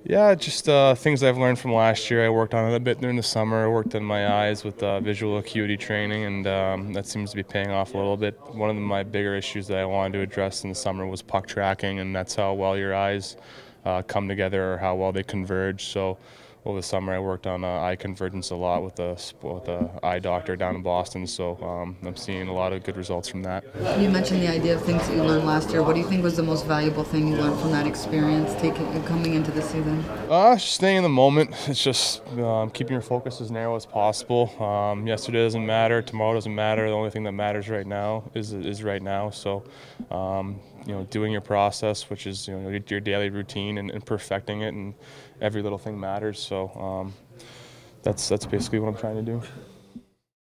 Yeah, just things I've learned from last year. I worked on it a bit during the summer. I worked on my eyes with visual acuity training, and that seems to be paying off a little bit. One of my bigger issues that I wanted to address in the summer was puck tracking, and that's how well your eyes come together or how well they converge. So over the summer, I worked on eye convergence a lot with a eye doctor down in Boston. So I'm seeing a lot of good results from that. You mentioned the idea of things that you learned last year. What do you think was the most valuable thing you learned from that experience coming into the season? Staying in the moment. It's just keeping your focus as narrow as possible. Yesterday doesn't matter. Tomorrow doesn't matter. The only thing that matters right now is right now. So, doing your process, which is your daily routine, and perfecting it, and every little thing matters. So that's basically what I'm trying to do.